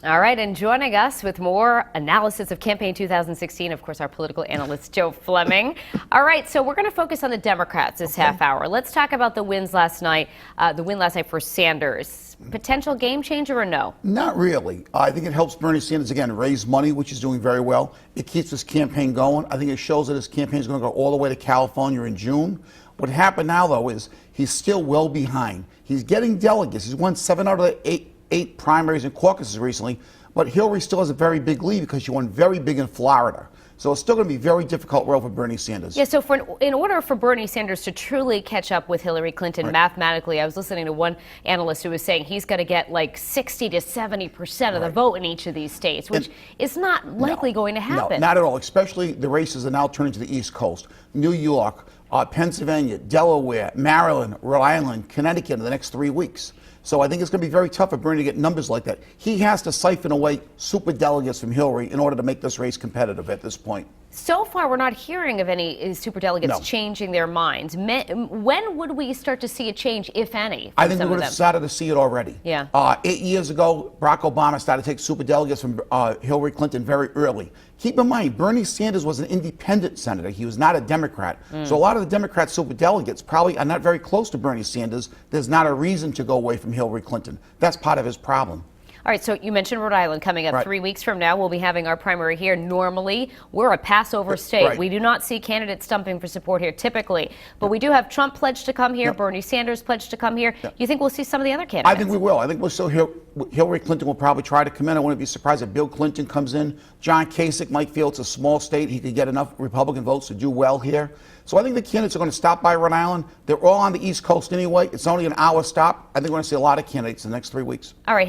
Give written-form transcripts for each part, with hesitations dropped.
All right, and joining us with more analysis of campaign 2016, of course, our political analyst, Joe Fleming. All right, so we're going to focus on the Democrats this half hour. Let's talk about the wins last night, the win last night for Sanders. Potential game changer or no? Not really. I think it helps Bernie Sanders, again, raise money, which is doing very well. It keeps his campaign going. I think it shows that his campaign is going to go all the way to California in June. What happened now, though, is he's still well behind. He's getting delegates. He's won 7 out of the 8 primaries and caucuses recently, but Hillary still has a very big lead because she won very big in Florida. So it's still going to be a very difficult road for Bernie Sanders. Yeah, so in order for Bernie Sanders to truly catch up with Hillary Clinton mathematically, I was listening to one analyst who was saying he's got to get like 60 to 70% of the vote in each of these states, which is not likely going to happen. No, not at all, especially the races are now turning to the East Coast. New York, Pennsylvania, Delaware, Maryland, Rhode Island, Connecticut in the next 3 weeks. So I think it's going to be very tough for Bernie to get numbers like that. He has to siphon away super delegates from Hillary in order to make this race competitive at this point. So far, we're not hearing of any super delegates changing their minds. When would we start to see a change, if any? I think we would have started to see it already. Yeah. 8 years ago, Barack Obama started to take super delegates from Hillary Clinton very early. Keep in mind, Bernie Sanders was an independent senator. He was not a Democrat. So a lot of the Democrat super delegates probably are not very close to Bernie Sanders. There's not a reason to go away from Hillary Clinton. That's part of his problem. All right, so you mentioned Rhode Island coming up 3 weeks from now. We'll be having our primary here. Normally, we're a Passover state. We do not see candidates stumping for support here typically. But we do have Trump pledged to come here, Bernie Sanders pledged to come here. You think we'll see some of the other candidates? I think we will. I think we'll still hear Hillary Clinton will probably try to come in. I wouldn't be surprised if Bill Clinton comes in. John Kasich might feel it's a small state. He could get enough Republican votes to do well here. So I think the candidates are going to stop by Rhode Island. They're all on the East Coast anyway. It's only an hour stop. I think we're going to see a lot of candidates in the next 3 weeks. All right.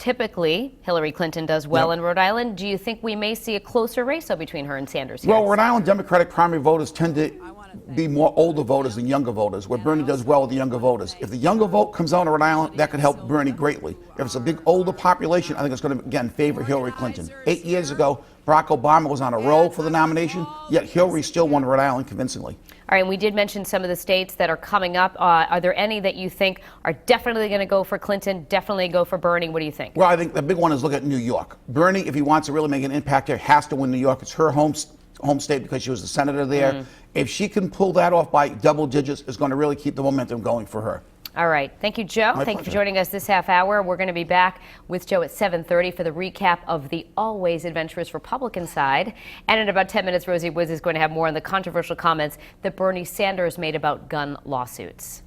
Typically, Hillary Clinton does well in Rhode Island. Do you think we may see a closer race between her and Sanders here? Well, Rhode Island Democratic primary voters tend to be more older voters than younger voters, where Bernie does well with the younger voters. If the younger vote comes out of Rhode Island, that could help Bernie greatly. If it's a big older population, I think it's going to, again, favor Hillary Clinton. 8 years ago, Barack Obama was on a roll for the nomination, yet Hillary still won Rhode Island convincingly. All right, and we did mention some of the states that are coming up. Are there any that you think are definitely going to go for Clinton, definitely go for Bernie? What do you think? Well, I think the big one is look at New York. Bernie, if he wants to really make an impact here, has to win New York. It's her home state because she was the senator there. If she can pull that off by double digits, it's going to really keep the momentum going for her. All right. Thank you, Joe. Thank you for joining us this half hour. We're going to be back with Joe at 7:30 for the recap of the always adventurous Republican side. And in about 10 minutes, Rosie Woods is going to have more on the controversial comments that Bernie Sanders made about gun lawsuits.